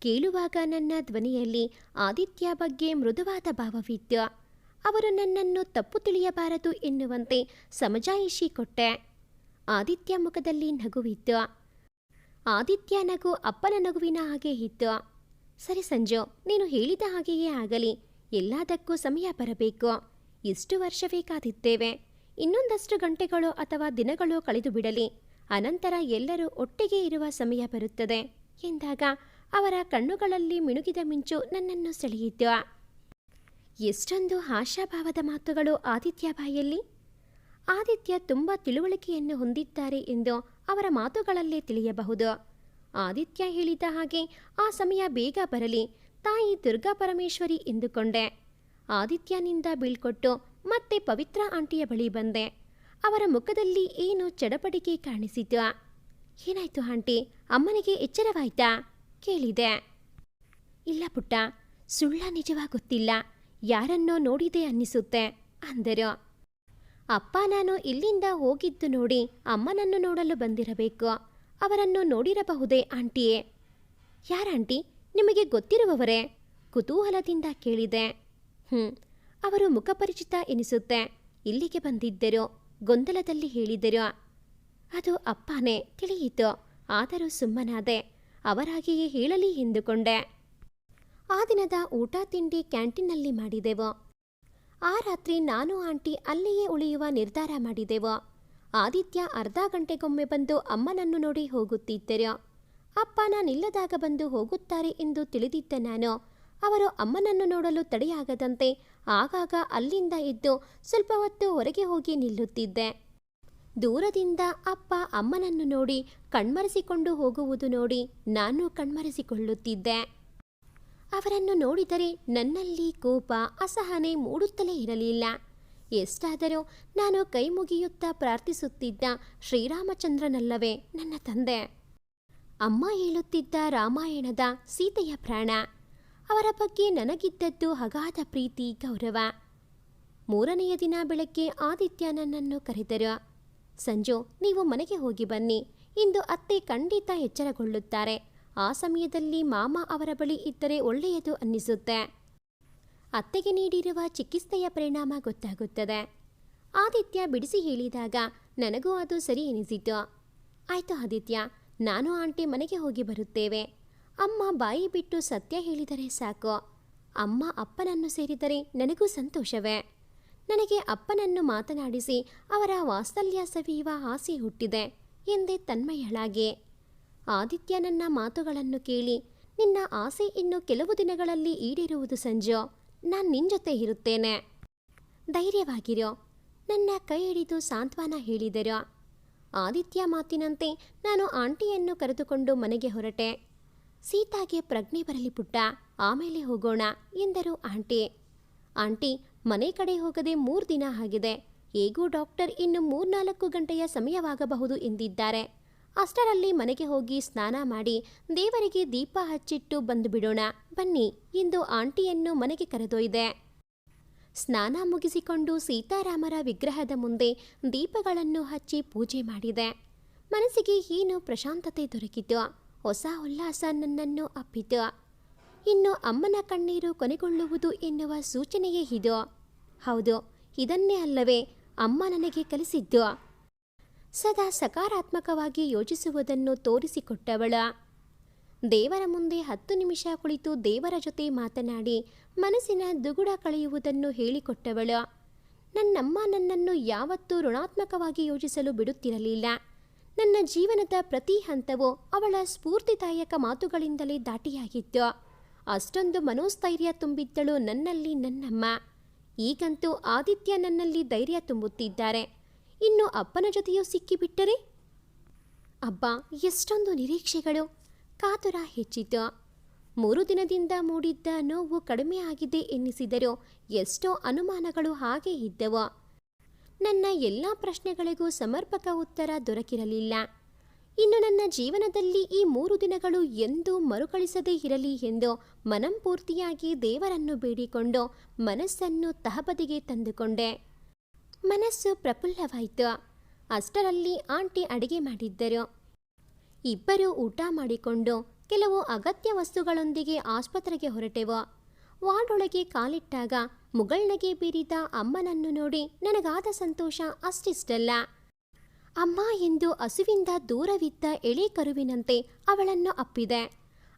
ಕೇಳುವಾಗ ನನ್ನ ಧ್ವನಿಯಲ್ಲಿ ಆದಿತ್ಯ ಬಗ್ಗೆ ಮೃದುವಾದ ಭಾವವಿತ್ತು. ಅವರು ನನ್ನನ್ನು ತಪ್ಪು ತಿಳಿಯಬಾರದು ಎನ್ನುವಂತೆ ಸಮಜಾಯಿಷಿ ಕೊಟ್ಟೆ. ಆದಿತ್ಯ ಮುಖದಲ್ಲಿ ನಗುವಿತ್ತು. ಆದಿತ್ಯ ನಗು ಅಪ್ಪನ ನಗುವಿನ ಹಾಗೆ ಇತ್ತು. ಸರಿ ಸಂಜು, ನೀನು ಹೇಳಿದ ಹಾಗೆಯೇ ಆಗಲಿ. ಎಲ್ಲದಕ್ಕೂ ಸಮಯ ಬರಬೇಕು. ಇಷ್ಟು ವರ್ಷವೇ ಕಾದಿದ್ದೇವೆ. ಇನ್ನೊಂದಷ್ಟು ಗಂಟೆಗಳು ಅಥವಾ ದಿನಗಳು ಕಳೆದು ಬಿಡಲಿ. ಅನಂತರ ಎಲ್ಲರೂ ಒಟ್ಟಿಗೆ ಇರುವ ಸಮಯ ಬರುತ್ತದೆ ಎಂದಾಗ ಅವರ ಕಣ್ಣುಗಳಲ್ಲಿ ಮಿಣುಗಿದ ಮಿಂಚು ನನ್ನನ್ನು ಸೆಳೆಯಿತು. ಎಷ್ಟೊಂದು ಆಶಾಭಾವದ ಮಾತುಗಳು ಆದಿತ್ಯ ಬಾಯಲ್ಲಿ. ಆದಿತ್ಯ ತುಂಬ ತಿಳುವಳಿಕೆಯನ್ನು ಹೊಂದಿದ್ದಾರೆ ಎಂದು ಅವರ ಮಾತುಗಳಲ್ಲೇ ತಿಳಿಯಬಹುದು. ಆದಿತ್ಯ ಹೇಳಿದ ಹಾಗೆ ಆ ಸಮಯ ಬೇಗ ಬರಲಿ, ತಾಯಿ ದುರ್ಗಾ ಪರಮೇಶ್ವರಿ ಎಂದುಕೊಂಡೆ. ಆದಿತ್ಯನಿಂದ ಬೀಳ್ಕೊಟ್ಟು ಮತ್ತೆ ಪವಿತ್ರ ಆಂಟಿಯ ಬಳಿ ಬಂದೆ. ಅವರ ಮುಖದಲ್ಲಿ ಏನು ಚಡಪಡಿಕೆ ಕಾಣಿಸಿತು. ಏನಾಯ್ತು ಆಂಟಿ, ಅಮ್ಮನಿಗೆ ಎಚ್ಚರವಾಯ್ತಾ ಕೇಳಿದೆ. ಇಲ್ಲ ಪುಟ್ಟ, ಸುಳ್ಳ ನಿಜವಾ ಗೊತ್ತಿಲ್ಲ, ಯಾರನ್ನೋ ನೋಡಿದೆ ಅನ್ನಿಸುತ್ತೆ ಅಂದರು. ಅಪ್ಪ ನಾನು ಇಲ್ಲಿಂದ ಹೋಗಿದ್ದು ನೋಡಿ ಅಮ್ಮನನ್ನು ನೋಡಲು ಬಂದಿರಬೇಕು. ಅವರನ್ನು ನೋಡಿರಬಹುದೇ ಆಂಟಿಯೇ? ಯಾರಾಂಟಿ, ನಿಮಗೆ ಗೊತ್ತಿರುವವರೇ? ಕುತೂಹಲದಿಂದ ಕೇಳಿದೆ. ಅವರು ಮುಖಪರಿಚಿತ ಎನಿಸುತ್ತೆ. ಇಲ್ಲಿಗೆ ಬಂದಿದ್ದರು, ಗೊಂದಲದಲ್ಲಿ ಹೇಳಿದರು. ಅದು ಅಪ್ಪನೇ ತಿಳಿಯಿತು. ಆದರೂ ಸುಮ್ಮನಾದೆ. ಅವರಾಗಿಯೇ ಹೇಳಲಿ ಎಂದುಕೊಂಡೆ. ಆ ದಿನದ ಊಟ ತಿಂಡಿ ಕ್ಯಾಂಟೀನ್ನಲ್ಲಿ ಮಾಡಿದೆವು. ಆ ರಾತ್ರಿ ನಾನು ಆಂಟಿ ಅಲ್ಲಿಯೇ ಉಳಿಯುವ ನಿರ್ಧಾರ ಮಾಡಿದೆವು. ಆದಿತ್ಯ ಅರ್ಧ ಗಂಟೆಗೊಮ್ಮೆ ಬಂದು ಅಮ್ಮನನ್ನು ನೋಡಿ ಹೋಗುತ್ತಿದ್ದರು. ಅಪ್ಪ ನಾನಿಲ್ಲದಾಗ ಬಂದು ಹೋಗುತ್ತಾರೆ ಎಂದು ತಿಳಿದಿದ್ದ ನಾನು ಅವರು ಅಮ್ಮನನ್ನು ನೋಡಲು ತಡೆಯಾಗದಂತೆ ಆಗಾಗ ಅಲ್ಲಿಂದ ಎದ್ದು ಸ್ವಲ್ಪ ಹೊತ್ತು ಹೊರಗೆ ಹೋಗಿ ನಿಲ್ಲುತ್ತಿದ್ದೆ. ದೂರದಿಂದ ಅಪ್ಪ ಅಮ್ಮನನ್ನು ನೋಡಿ ಕಣ್ಮರೆಸಿಕೊಂಡು ಹೋಗುವುದು ನೋಡಿ ನಾನು ಕಣ್ಮರೆಸಿಕೊಳ್ಳುತ್ತಿದ್ದೆ. ಅವರನ್ನು ನೋಡಿದರೆ ನನ್ನಲ್ಲಿ ಕೋಪ, ಅಸಹನೆ ಮೂಡುತ್ತಲೇ ಇರಲಿಲ್ಲ. ಎಷ್ಟಾದರೂ ನಾನು ಕೈ ಮುಗಿಯುತ್ತಾ ಪ್ರಾರ್ಥಿಸುತ್ತಿದ್ದ ಶ್ರೀರಾಮಚಂದ್ರನಲ್ಲವೇ ನನ್ನ ತಂದೆ. ಅಮ್ಮ ಹೇಳುತ್ತಿದ್ದ ರಾಮಾಯಣದ ಸೀತೆಯ ಪ್ರಾಣ. ಅವರ ಬಗ್ಗೆ ನನಗಿದ್ದದ್ದು ಅಗಾಧ ಪ್ರೀತಿ, ಗೌರವ. ಮೂರನೆಯ ದಿನ ಬೆಳಗ್ಗೆ ಆದಿತ್ಯ ನನ್ನನ್ನು ಕರೆದರು. ಸಂಜು, ನೀವು ಮನೆಗೆ ಹೋಗಿ ಬನ್ನಿ. ಇಂದು ಅತ್ತೆ ಖಂಡಿತ ಎಚ್ಚರಗೊಳ್ಳುತ್ತಾರೆ. ಆ ಸಮಯದಲ್ಲಿ ಮಾಮ ಅವರ ಬಳಿ ಇದ್ದರೆ ಒಳ್ಳೆಯದು ಅನ್ನಿಸುತ್ತೆ. ಅತ್ತೆಗೆ ನೀಡಿರುವ ಚಿಕಿತ್ಸೆಯ ಪರಿಣಾಮ ಗೊತ್ತಾಗುತ್ತದೆ. ಆದಿತ್ಯ ಬಿಡಿಸಿ ಹೇಳಿದಾಗ ನನಗೂ ಅದು ಸರಿ ಎನಿಸಿತು. ಆಯಿತು ಆದಿತ್ಯ, ನಾನು ಆಂಟಿ ಮನೆಗೆ ಹೋಗಿ ಬರುತ್ತೇವೆ. ಅಮ್ಮ ಬಾಯಿ ಬಿಟ್ಟು ಸತ್ಯ ಹೇಳಿದರೆ ಸಾಕು. ಅಮ್ಮ ಅಪ್ಪನನ್ನು ಸೇರಿದರೆ ನನಗೂ ಸಂತೋಷವೇ. ನನಗೆ ಅಪ್ಪನನ್ನು ಮಾತನಾಡಿಸಿ ಅವರ ವಾತ್ಸಲ್ಯ ಸವಿಯುವ ಆಸೆ ಹುಟ್ಟಿದೆ ಎಂದೇ ತನ್ಮಯಳಾಗಿ. ಆದಿತ್ಯ ನನ್ನ ಮಾತುಗಳನ್ನು ಕೇಳಿ, ನಿನ್ನ ಆಸೆ ಇನ್ನು ಕೆಲವು ದಿನಗಳಲ್ಲಿ ಈಡೇರುವುದು ಸಂಜು. ನಾನು ನಿನ್ನ ಜೊತೆ ಇರುತ್ತೇನೆ, ಧೈರ್ಯವಾಗಿರೋ ನನ್ನ ಕೈ ಹಿಡಿದು ಸಾಂತ್ವನ ಹೇಳಿದರು. ಆದಿತ್ಯ ಮಾತಿನಂತೆ ನಾನು ಆಂಟಿಯನ್ನು ಕರೆದುಕೊಂಡು ಮನೆಗೆ ಹೊರಟೆ. ಸೀತಾಗೆ ಪ್ರಜ್ಞೆ ಬರಲಿ ಪುಟ್ಟ, ಆಮೇಲೆ ಹೋಗೋಣ ಎಂದರು ಆಂಟಿ. ಆಂಟಿ, ಮನೆ ಕಡೆ ಹೋಗದೆ 3 ದಿನ ಆಗಿದೆ. ಹೇಗೂ ಡಾಕ್ಟರ್ ಇನ್ನು 3-4 ಗಂಟೆಯ ಸಮಯವಾಗಬಹುದು ಎಂದಿದ್ದಾರೆ. ಅಷ್ಟರಲ್ಲಿ ಮನೆಗೆ ಹೋಗಿ ಸ್ನಾನ ಮಾಡಿ ದೇವರಿಗೆ ದೀಪ ಹಚ್ಚಿಟ್ಟು ಬಂದು ಬಿಡೋಣ ಬನ್ನಿ ಎಂದು ಆಂಟಿಯನ್ನು ಮನೆಗೆ ಕರೆದೊಯ್ದೆ. ಸ್ನಾನ ಮುಗಿಸಿಕೊಂಡು ಸೀತಾರಾಮರ ವಿಗ್ರಹದ ಮುಂದೆ ದೀಪಗಳನ್ನು ಹಚ್ಚಿ ಪೂಜೆ ಮಾಡಿದೆ. ಮನಸ್ಸಿಗೆ ಏನೋ ಪ್ರಶಾಂತತೆ ದೊರಕಿತು. ಹೊಸ ಉಲ್ಲಾಸ ನನ್ನನ್ನು ಅಪ್ಪಿತು. ಇನ್ನು ಅಮ್ಮನ ಕಣ್ಣೀರು ಕೊನೆಗೊಳ್ಳುವುದು ಎನ್ನುವ ಸೂಚನೆಯೇ ಇದು. ಹೌದು, ಇದನ್ನೇ ಅಲ್ಲವೇ ಅಮ್ಮ ನನಗೆ ಕಲಿಸಿದ್ದು. ಸದಾ ಸಕಾರಾತ್ಮಕವಾಗಿ ಯೋಚಿಸುವುದನ್ನು ತೋರಿಸಿಕೊಟ್ಟವಳ. ದೇವರ ಮುಂದೆ 10 ನಿಮಿಷ ಕುಳಿತು ದೇವರ ಜೊತೆ ಮಾತನಾಡಿ ಮನಸ್ಸಿನ ದುಗುಡ ಕಳೆಯುವುದನ್ನು ಹೇಳಿಕೊಟ್ಟವಳ. ನನ್ನಮ್ಮ ನನ್ನನ್ನು ಯಾವತ್ತೂ ಋಣಾತ್ಮಕವಾಗಿ ಯೋಚಿಸಲು ಬಿಡುತ್ತಿರಲಿಲ್ಲ. ನನ್ನ ಜೀವನದ ಪ್ರತಿ ಹಂತವೂ ಅವಳ ಸ್ಫೂರ್ತಿದಾಯಕ ಮಾತುಗಳಿಂದಲೇ ದಾಟಿಯಾಗಿತ್ತು. ಅಷ್ಟೊಂದು ಮನೋಸ್ಥೈರ್ಯ ತುಂಬಿದ್ದಳು ನನ್ನಲ್ಲಿ ನನ್ನಮ್ಮ. ಈಗಂತೂ ಆದಿತ್ಯ ನನ್ನಲ್ಲಿ ಧೈರ್ಯ ತುಂಬುತ್ತಿದ್ದಾರೆ. ಇನ್ನು ಅಪ್ಪನ ಜೊತೆಯೂ ಸಿಕ್ಕಿಬಿಟ್ಟರೆ? ಅಬ್ಬಾ, ಎಷ್ಟೊಂದು ನಿರೀಕ್ಷೆಗಳು! ಕಾತುರ ಹೆಚ್ಚಿತು. 3 ದಿನದಿಂದ ಮೂಡಿದ್ದ ನೋವು ಕಡಿಮೆ ಆಗಿದೆ ಎನ್ನಿಸಿದರೂ ಎಷ್ಟೋ ಅನುಮಾನಗಳು ಹಾಗೇ ಇದ್ದವು. ನನ್ನ ಎಲ್ಲ ಪ್ರಶ್ನೆಗಳಿಗೂ ಸಮರ್ಪಕ ಉತ್ತರ ದೊರಕಿರಲಿಲ್ಲ. ಇನ್ನು ನನ್ನ ಜೀವನದಲ್ಲಿ ಈ 3 ದಿನಗಳು ಎಂದೂ ಮರುಕಳಿಸದೇ ಇರಲಿ ಎಂದು ಮನಂಪೂರ್ತಿಯಾಗಿ ದೇವರನ್ನು ಬೇಡಿಕೊಂಡು ಮನಸ್ಸನ್ನು ತಹಬದಿಗೆ ತಂದುಕೊಂಡೆ. ಮನಸ್ಸು ಪ್ರಫುಲ್ಲವಾಯಿತು. ಅಷ್ಟರಲ್ಲಿ ಆಂಟಿ ಅಡಿಗೆ ಮಾಡಿದ್ದರು. ಇಬ್ಬರೂ ಊಟ ಮಾಡಿಕೊಂಡು ಕೆಲವು ಅಗತ್ಯ ವಸ್ತುಗಳೊಂದಿಗೆ ಆಸ್ಪತ್ರೆಗೆ ಹೊರಟೆವು. ವಾರ್ಡೊಳಗೆ ಕಾಲಿಟ್ಟಾಗ ಮುಗಳ್ನಗೆ ಬೀರಿದ ಅಮ್ಮನನ್ನು ನೋಡಿ ನನಗಾದ ಸಂತೋಷ ಅಷ್ಟಿಷ್ಟಲ್ಲ. ಅಮ್ಮ ಎಂದು ಹಸುವಿಂದ ದೂರವಿದ್ದ ಎಳೆ ಕರುವಿನಂತೆ ಅವಳನ್ನು ಅಪ್ಪಿದೆ.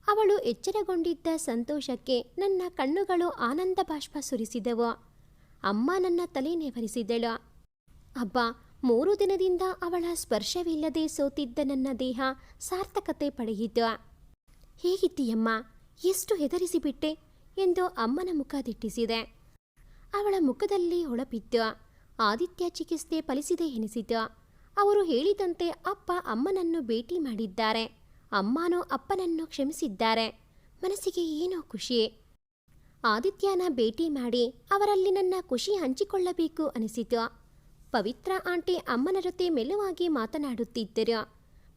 ಅವಳು ಎಚ್ಚರಗೊಂಡಿದ್ದ ಸಂತೋಷಕ್ಕೆ ನನ್ನ ಕಣ್ಣುಗಳು ಆನಂದ ಬಾಷ್ಪ ಸುರಿಸಿದವು. ಅಮ್ಮ ನನ್ನ ತಲೆ ನೇವರಿಸಿದಳು. ಅಬ್ಬಾ, 3 ದಿನದಿಂದ ಅವಳ ಸ್ಪರ್ಶವಿಲ್ಲದೆ ಸೋತಿದ್ದ ನನ್ನ ದೇಹ ಸಾರ್ಥಕತೆ ಪಡೆಯಿತು. ಹೇಗಿದ್ದೀಯಮ್ಮ? ಎಷ್ಟು ಹೆದರಿಸಿಬಿಟ್ಟೆ ಎಂದು ಅಮ್ಮನ ಮುಖ ದಿಟ್ಟಿಸಿದೆ. ಅವಳ ಮುಖದಲ್ಲಿ ಹೊಳಪಿತ್ತು. ಆದಿತ್ಯ ಚಿಕಿತ್ಸೆ ಫಲಿಸಿದೆ ಎನಿಸಿತು. ಅವರು ಹೇಳಿದಂತೆ ಅಪ್ಪ ಅಮ್ಮನನ್ನು ಭೇಟಿ ಮಾಡಿದ್ದಾರೆ. ಅಮ್ಮನೂ ಅಪ್ಪನನ್ನು ಕ್ಷಮಿಸಿದ್ದಾರೆ. ಮನಸ್ಸಿಗೆ ಏನೋ ಖುಷಿ. ಆದಿತ್ಯನ ಭೇಟಿ ಮಾಡಿ ಅವರಲ್ಲಿ ನನ್ನ ಖುಷಿ ಹಂಚಿಕೊಳ್ಳಬೇಕು ಅನಿಸಿತು. ಪವಿತ್ರ ಆಂಟಿ ಅಮ್ಮನ ಜೊತೆ ಮೆಲ್ಲವಾಗಿ ಮಾತನಾಡುತ್ತಿದ್ದರು.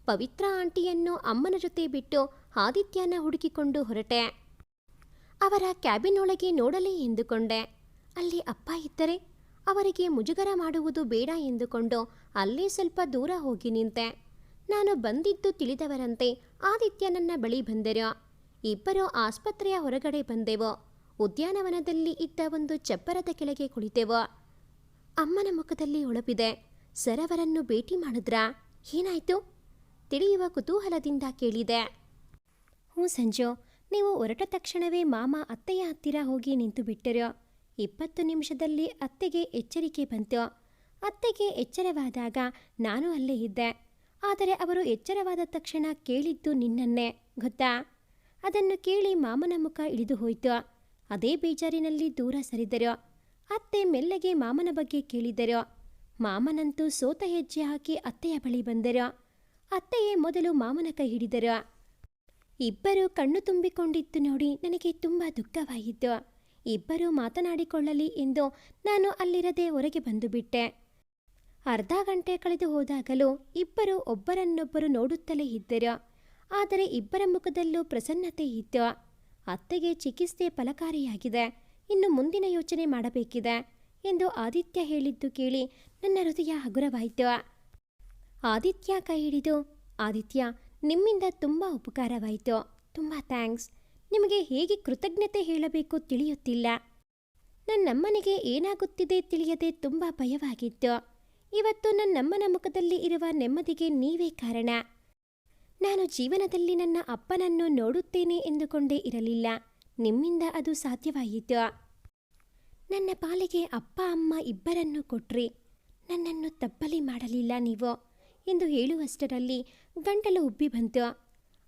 ಪವಿತ್ರ ಆಂಟಿಯನ್ನು ಅಮ್ಮನ ಜೊತೆ ಬಿಟ್ಟು ಆದಿತ್ಯನ ಹುಡುಕಿಕೊಂಡು ಹೊರಟೆ. ಅವರ ಕ್ಯಾಬಿನ್ ಒಳಗೆ ನೋಡಲೇ ಎಂದುಕೊಂಡೆ. ಅಲ್ಲಿ ಅಪ್ಪ ಇದ್ದರೆ ಅವರಿಗೆ ಮುಜುಗರ ಮಾಡುವುದು ಬೇಡ ಎಂದುಕೊಂಡು ಅಲ್ಲೇ ಸ್ವಲ್ಪ ದೂರ ಹೋಗಿ ನಿಂತೆ. ನಾನು ಬಂದಿದ್ದು ತಿಳಿದವರಂತೆ ಆದಿತ್ಯ ನನ್ನ ಬಳಿ ಬಂದರು. ಇಬ್ಬರು ಆಸ್ಪತ್ರೆಯ ಹೊರಗಡೆ ಬಂದೆವು. ಉದ್ಯಾನವನದಲ್ಲಿ ಇದ್ದ ಒಂದು ಚಪ್ಪರದ ಕೆಳಗೆ ಕುಳಿತೆವು. ಅಮ್ಮನ ಮುಖದಲ್ಲಿ ಹೊಳಪಿದೆ. ಸರ್ ಅವರನ್ನು ಭೇಟಿ ಮಾಡಿದ್ರಾ? ಏನಾಯ್ತು? ತಿಳಿಯುವ ಕುತೂಹಲದಿಂದ ಕೇಳಿದೆ. ಹ್ಞೂ ಸಂಜು, ನೀವು ಹೊರಟ ತಕ್ಷಣವೇ ಮಾಮ ಅತ್ತೆಯ ಹತ್ತಿರ ಹೋಗಿ ನಿಂತು ಬಿಟ್ಟರು. 20 ನಿಮಿಷದಲ್ಲಿ ಅತ್ತೆಗೆ ಎಚ್ಚರಿಕೆ ಬಂತು. ಅತ್ತೆಗೆ ಎಚ್ಚರವಾದಾಗ ನಾನು ಅಲ್ಲೇ ಇದ್ದೆ. ಆದರೆ ಅವರು ಎಚ್ಚರವಾದ ತಕ್ಷಣ ಕೇಳಿದ್ದು ನಿನ್ನನ್ನೇ, ಗೊತ್ತಾ? ಅದನ್ನು ಕೇಳಿ ಮಾಮನ ಮುಖ ಇಳಿದು ಹೋಯಿತು. ಅದೇ ಬೇಜಾರಿನಲ್ಲಿ ದೂರ ಸರಿದರು. ಅತ್ತೆ ಮೆಲ್ಲಗೆ ಮಾಮನ ಬಗ್ಗೆ ಕೇಳಿದರು. ಮಾಮನಂತೂ ಸೋತ ಹೆಜ್ಜೆ ಹಾಕಿ ಅತ್ತೆಯ ಬಳಿ ಬಂದರು. ಅತ್ತೆಯೇ ಮೊದಲು ಮಾಮನ ಕೈ ಹಿಡಿದರು. ಇಬ್ಬರು ಕಣ್ಣು ತುಂಬಿಕೊಂಡಿದ್ದು ನೋಡಿ ನನಗೆ ತುಂಬ ದುಃಖವಾಯಿತು. ಇಬ್ಬರೂ ಮಾತನಾಡಿಕೊಳ್ಳಲಿ ಎಂದು ನಾನು ಅಲ್ಲಿರದೆ ಹೊರಗೆ ಬಂದು ಬಿಟ್ಟೆ. ಅರ್ಧ ಗಂಟೆ ಕಳೆದು ಹೋದಾಗಲೂ ಇಬ್ಬರು ಒಬ್ಬರನ್ನೊಬ್ಬರು ನೋಡುತ್ತಲೇ ಇದ್ದರು. ಆದರೆ ಇಬ್ಬರ ಮುಖದಲ್ಲೂ ಪ್ರಸನ್ನತೆ ಇತ್ತು. ಅತ್ತೆಗೆ ಚಿಕಿತ್ಸೆ ಫಲಕಾರಿಯಾಗಿದೆ, ಇನ್ನು ಮುಂದಿನ ಯೋಚನೆ ಮಾಡಬೇಕಿದೆ ಎಂದು ಆದಿತ್ಯ ಹೇಳಿದ್ದು ಕೇಳಿ ನನ್ನ ಹೃದಯ ಹಗುರವಾಯಿತು. ಆದಿತ್ಯ ಕೈ ಹಿಡಿದು, ಆದಿತ್ಯ, ನಿಮ್ಮಿಂದ ತುಂಬ ಉಪಕಾರವಾಯಿತು, ತುಂಬ ಥ್ಯಾಂಕ್ಸ್. ನಿಮಗೆ ಹೇಗೆ ಕೃತಜ್ಞತೆ ಹೇಳಬೇಕು ತಿಳಿಯುತ್ತಿಲ್ಲ. ನನ್ನಮ್ಮನಿಗೆ ಏನಾಗುತ್ತಿದೆ ತಿಳಿಯದೆ ತುಂಬ ಭಯವಾಗಿತ್ತು. ಇವತ್ತು ನನ್ನಮ್ಮನ ಮುಖದಲ್ಲಿ ಇರುವ ನೆಮ್ಮದಿಗೆ ನೀವೇ ಕಾರಣ. ನಾನು ಜೀವನದಲ್ಲಿ ನನ್ನ ಅಪ್ಪನನ್ನು ನೋಡುತ್ತೇನೆ ಎಂದುಕೊಂಡೇ ಇರಲಿಲ್ಲ. ನಿಮ್ಮಿಂದ ಅದು ಸಾಧ್ಯವಾಯಿತು. ನನ್ನ ಪಾಲಿಗೆ ಅಪ್ಪ ಅಮ್ಮ ಇಬ್ಬರನ್ನು ಕೊಟ್ರಿ. ನನ್ನನ್ನು ತಪ್ಪಲಿ ಮಾಡಲಿಲ್ಲ ನೀವು ಎಂದು ಹೇಳುವಷ್ಟರಲ್ಲಿ ಗಂಟಲು ಉಬ್ಬಿ ಬಂತು.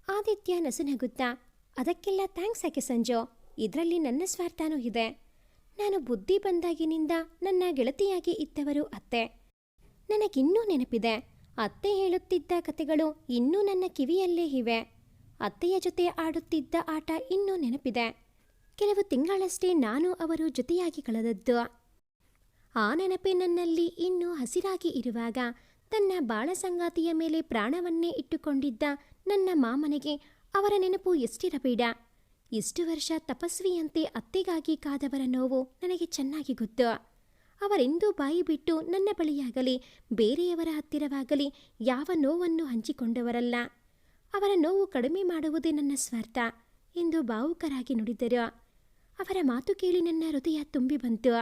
ಆದಿತ್ಯ ನಸುನಗುತ್ತಾ, ಅದಕ್ಕೆಲ್ಲ ಥ್ಯಾಂಕ್ಸ್ ಯಾಕೆ ಸಂಜು? ಇದರಲ್ಲಿ ನನ್ನ ಸ್ವಾರ್ಥನೂ ಇದೆ. ನಾನು ಬುದ್ಧಿ ಬಂದಾಗಿನಿಂದ ನನ್ನ ಗೆಳತಿಯಾಗಿ ಇದ್ದವರು ಅತ್ತೆ. ನನಗಿನ್ನೂ ನೆನಪಿದೆ. ಅತ್ತೆ ಹೇಳುತ್ತಿದ್ದ ಕತೆಗಳು ಇನ್ನೂ ನನ್ನ ಕಿವಿಯಲ್ಲೇ ಇವೆ. ಅತ್ತೆಯ ಜೊತೆ ಆಡುತ್ತಿದ್ದ ಆಟ ಇನ್ನೂ ನೆನಪಿದೆ. ಕೆಲವು ತಿಂಗಳಷ್ಟೇ ನಾನು ಅವರು ಜೊತೆಯಾಗಿ ಕಳೆದದ್ದು. ಆ ನೆನಪೇ ನನ್ನಲ್ಲಿ ಇನ್ನೂ ಹಸಿರಾಗಿ ಇರುವಾಗ ತನ್ನ ಬಾಳ ಸಂಗಾತಿಯ ಮೇಲೆ ಪ್ರಾಣವನ್ನೇ ಇಟ್ಟುಕೊಂಡಿದ್ದ ನನ್ನ ಮಾಮನಿಗೆ ಅವರ ನೆನಪು ಎಷ್ಟಿರಬೇಡ. ಇಷ್ಟು ವರ್ಷ ತಪಸ್ವಿಯಂತೆ ಅತ್ತೆಗಾಗಿ ಕಾದವರ ನೋವು ನನಗೆ ಚೆನ್ನಾಗಿ ಗೊತ್ತು. ಅವರೆಂದೂ ಬಾಯಿ ಬಿಟ್ಟು ನನ್ನ ಬಳಿಯಾಗಲಿ ಬೇರೆಯವರ ಹತ್ತಿರವಾಗಲಿ ಯಾವ ನೋವನ್ನು ಹಂಚಿಕೊಂಡವರಲ್ಲ. ಅವರ ನೋವು ಕಡಿಮೆ ಮಾಡುವುದೇ ನನ್ನ ಸ್ವಾರ್ಥ. ಎಂದು ಭಾವುಕರಾಗಿ ನುಡಿದರು. ಅವರ ಮಾತು ಕೇಳಿ ನನ್ನ ಹೃದಯ ತುಂಬಿ ಬಂತು.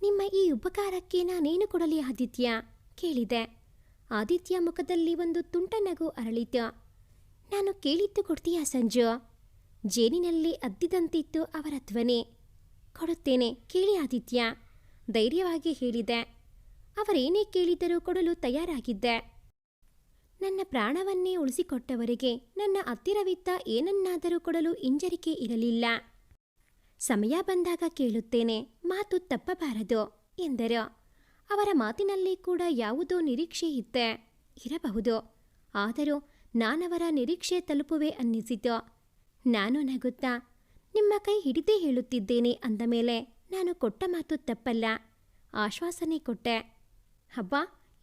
ನಿಮ್ಮ ಈ ಉಪಕಾರಕ್ಕೆ ನಾನೇನು ಕೊಡಲಿ ಆದಿತ್ಯ? ಕೇಳಿದೆ. ಆದಿತ್ಯ ಮುಖದಲ್ಲಿ ಒಂದು ತುಂಟ ನಗು ಅರಳಿತು. ನಾನು ಕೇಳಿದ್ದು ಕೊಡ್ತೀಯಾ ಸಂಜು? ಜೇನಿನಲ್ಲಿ ಅದ್ದಿದಂತಿತ್ತು ಅವರ ಧ್ವನಿ. ಕೊಡುತ್ತೇನೆ, ಕೇಳಿ ಆದಿತ್ಯ, ಧೈರ್ಯವಾಗಿ ಹೇಳಿದೆ. ಅವರೇನೇ ಕೇಳಿದರೂ ಕೊಡಲು ತಯಾರಾಗಿದ್ದೆ. ನನ್ನ ಪ್ರಾಣವನ್ನೇ ಉಳಿಸಿಕೊಟ್ಟವರಿಗೆ ನನ್ನ ಹತ್ತಿರವಿದ್ದ ಏನನ್ನಾದರೂ ಕೊಡಲು ಹಿಂಜರಿಕೆ ಇರಲಿಲ್ಲ. ಸಮಯ ಬಂದಾಗ ಕೇಳುತ್ತೇನೆ, ಮಾತು ತಪ್ಪಬಾರದು ಎಂದರು. ಅವರ ಮಾತಿನಲ್ಲಿ ಕೂಡ ಯಾವುದೋ ನಿರೀಕ್ಷೆ ಇರಬಹುದು. ಆದರೂ ನಾನವರ ನಿರೀಕ್ಷೆ ತಲುಪುವೆ ಅನ್ನಿಸಿತು. ನಾನು ನಗುತ್ತಾ, ನಿಮ್ಮ ಕೈ ಹಿಡಿದೇ ಹೇಳುತ್ತಿದ್ದೇನೆ ಅಂದ ಮೇಲೆ ನಾನು ಕೊಟ್ಟ ಮಾತು ತಪ್ಪಲ್ಲ, ಆಶ್ವಾಸನೆ ಕೊಟ್ಟೆ. ಹಬ್ಬ,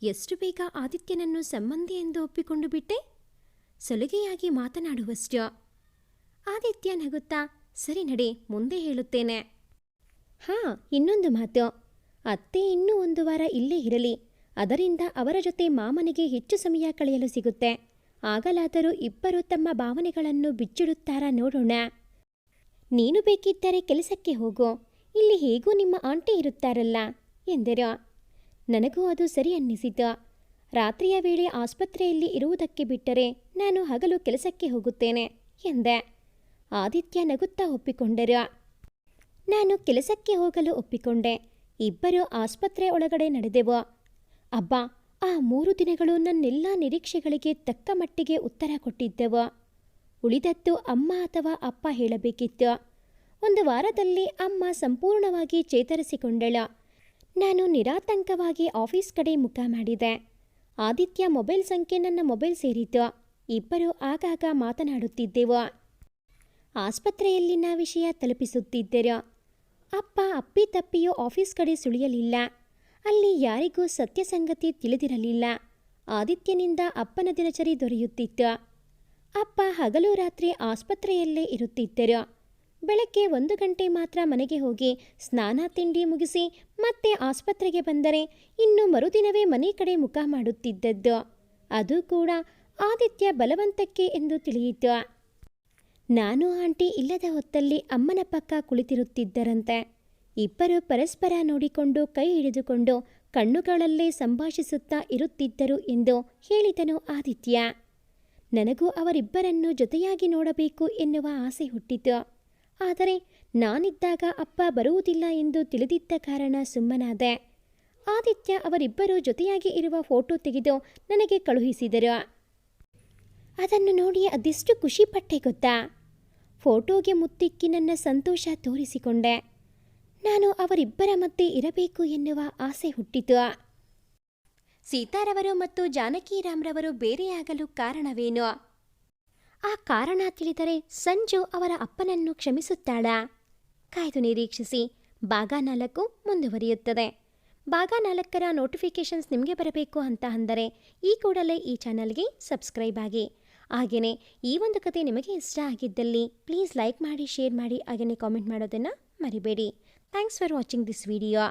ಎಷ್ಟು ಬೇಗ ಆದಿತ್ಯನನ್ನು ಸಂಬಂಧಿ ಎಂದು ಒಪ್ಪಿಕೊಂಡು ಬಿಟ್ಟೆ? ಸಲುಗೆಯಾಗಿ ಮಾತನಾಡುವಷ್ಟು. ಆದಿತ್ಯ ನಗುತ್ತಾ, ಸರಿ ನಡೆ, ಮುಂದೆ ಹೇಳುತ್ತೇನೆ. ಇನ್ನೊಂದು ಮಾತು. ಅತ್ತೆ ಇನ್ನೂ 1 ವಾರ ಇಲ್ಲೇ ಇರಲಿ. ಅದರಿಂದ ಅವರ ಜೊತೆ ಮಾಮನಿಗೆ ಹೆಚ್ಚು ಸಮಯ ಕಳೆಯಲು ಸಿಗುತ್ತೆ. ಆಗಲಾದರೂ ಇಬ್ಬರು ತಮ್ಮ ಭಾವನೆಗಳನ್ನು ಬಿಚ್ಚಿಡುತ್ತಾರಾ ನೋಡೋಣ. ನೀನು ಬೇಕಿದ್ದರೆ ಕೆಲಸಕ್ಕೆ ಹೋಗು, ಇಲ್ಲಿ ಹೇಗೂ ನಿಮ್ಮ ಆಂಟಿ ಇರುತ್ತಾರಲ್ಲ ಎಂದರು. ನನಗೂ ಅದು ಸರಿ ಅನ್ನಿಸಿತು. ರಾತ್ರಿಯ ವೇಳೆ ಆಸ್ಪತ್ರೆಯಲ್ಲಿ ಇರುವುದಕ್ಕೆ ಬಿಟ್ಟರೆ ನಾನು ಹಗಲು ಕೆಲಸಕ್ಕೆ ಹೋಗುತ್ತೇನೆ ಎಂದೆ. ಆದಿತ್ಯ ನಗುತ್ತಾ ಒಪ್ಪಿಕೊಂಡರು. ನಾನು ಕೆಲಸಕ್ಕೆ ಹೋಗಲು ಒಪ್ಪಿಕೊಂಡೆ. ಇಬ್ಬರು ಆಸ್ಪತ್ರೆ ಒಳಗಡೆ ನಡೆದೆವು. ಅಬ್ಬಾ, ಆ 3 ದಿನಗಳು ನನ್ನೆಲ್ಲ ನಿರೀಕ್ಷೆಗಳಿಗೆ ತಕ್ಕ ಮಟ್ಟಿಗೆ ಉತ್ತರ ಕೊಟ್ಟಿದ್ದೆವು. ಉಳಿದದ್ದು ಅಮ್ಮ ಅಥವಾ ಅಪ್ಪ ಹೇಳಬೇಕಿತ್ತು. 1 ವಾರದಲ್ಲಿ ಅಮ್ಮ ಸಂಪೂರ್ಣವಾಗಿ ಚೇತರಿಸಿಕೊಂಡಳು. ನಾನು ನಿರಾತಂಕವಾಗಿ ಆಫೀಸ್ ಕಡೆ ಮುಖ ಮಾಡಿದೆ. ಆದಿತ್ಯ ಮೊಬೈಲ್ ಸಂಖ್ಯೆ ನನ್ನ ಮೊಬೈಲ್ ಸೇರಿತು. ಇಬ್ಬರು ಆಗಾಗ ಮಾತನಾಡುತ್ತಿದ್ದೆವು. ಆಸ್ಪತ್ರೆಯಲ್ಲಿನ ವಿಷಯ ತಲುಪಿಸುತ್ತಿದ್ದರು. ಅಪ್ಪ ಅಪ್ಪಿತಪ್ಪಿಯೂ ಆಫೀಸ್ ಕಡೆ ಸುಳಿಯಲಿಲ್ಲ. ಅಲ್ಲಿ ಯಾರಿಗೂ ಸತ್ಯ ಸಂಗತಿ ತಿಳಿದಿರಲಿಲ್ಲ. ಆದಿತ್ಯನಿಂದ ಅಪ್ಪನ ದಿನಚರಿ ದೊರೆಯುತ್ತಿತ್ತು. ಅಪ್ಪ ಹಗಲು ರಾತ್ರಿ ಆಸ್ಪತ್ರೆಯಲ್ಲೇ ಇರುತ್ತಿದ್ದರು. ಬೆಳಗ್ಗೆ 1 ಗಂಟೆ ಮಾತ್ರ ಮನೆಗೆ ಹೋಗಿ ಸ್ನಾನ ತಿಂಡಿ ಮುಗಿಸಿ ಮತ್ತೆ ಆಸ್ಪತ್ರೆಗೆ ಬಂದರೆ ಇನ್ನು ಮರುದಿನವೇ ಮನೆ ಕಡೆ ಮುಖ ಮಾಡುತ್ತಿದ್ದದ್ದು. ಅದು ಕೂಡ ಆದಿತ್ಯ ಬಲವಂತಕ್ಕೆ ಎಂದು ತಿಳಿಯಿತು. ನಾನು ಆಂಟಿ ಇಲ್ಲದ ಹೊತ್ತಲ್ಲಿ ಅಮ್ಮನ ಪಕ್ಕ ಕುಳಿತಿರುತ್ತಿದ್ದರಂತೆ. ಇಬ್ಬರು ಪರಸ್ಪರ ನೋಡಿಕೊಂಡು ಕೈ ಹಿಡಿದುಕೊಂಡು ಕಣ್ಣುಗಳಲ್ಲೇ ಸಂಭಾಷಿಸುತ್ತಾ ಇರುತ್ತಿದ್ದರು ಎಂದು ಹೇಳಿದನು ಆದಿತ್ಯ. ನನಗೂ ಅವರಿಬ್ಬರನ್ನು ಜೊತೆಯಾಗಿ ನೋಡಬೇಕು ಎನ್ನುವ ಆಸೆ ಹುಟ್ಟಿತು. ಆದರೆ ನಾನಿದ್ದಾಗ ಅಪ್ಪ ಬರುವುದಿಲ್ಲ ಎಂದು ತಿಳಿದಿದ್ದ ಕಾರಣ ಸುಮ್ಮನಾದೆ. ಆದಿತ್ಯ ಅವರಿಬ್ಬರು ಜೊತೆಯಾಗಿ ಇರುವ ಫೋಟೋ ತೆಗೆದು ನನಗೆ ಕಳುಹಿಸಿದರು. ಅದನ್ನು ನೋಡಿ ಅದೆಷ್ಟು ಖುಷಿಪಟ್ಟೆ ಗೊತ್ತಾ? ಫೋಟೋಗೆ ಮುತ್ತಿಕ್ಕಿ ನನ್ನ ಸಂತೋಷ ತೋರಿಸಿಕೊಂಡೆ. ನಾನು ಅವರಿಬ್ಬರ ಮಧ್ಯೆ ಇರಬೇಕು ಎನ್ನುವ ಆಸೆ ಹುಟ್ಟಿತು. ಸೀತಾರವರು ಮತ್ತು ಜಾನಕಿರಾಮ್ರವರು ಬೇರೆಯಾಗಲು ಕಾರಣವೇನು? ಆ ಕಾರಣ ತಿಳಿದರೆ ಸಂಜು ಅವರ ಅಪ್ಪನನ್ನು ಕ್ಷಮಿಸುತ್ತಾಳಾ? ಕಾಯ್ದು ನಿರೀಕ್ಷಿಸಿ. ಭಾಗ 4 ಮುಂದುವರಿಯುತ್ತದೆ. ಭಾಗ 4ರ ನೋಟಿಫಿಕೇಷನ್ಸ್ ನಿಮಗೆ ಬರಬೇಕು ಅಂತ ಅಂದರೆ ಈ ಕೂಡಲೇ ಈ ಚಾನಲ್ಗೆ ಸಬ್ಸ್ಕ್ರೈಬ್ ಆಗಿ. ಹಾಗೆಯೇ ಈ ಒಂದು ಕತೆ ನಿಮಗೆ ಇಷ್ಟ ಆಗಿದ್ದಲ್ಲಿ ಪ್ಲೀಸ್ ಲೈಕ್ ಮಾಡಿ, ಶೇರ್ ಮಾಡಿ, ಹಾಗೆಯೇ ಕಾಮೆಂಟ್ ಮಾಡೋದನ್ನು ಮರಿಬೇಡಿ. Thanks for watching this video.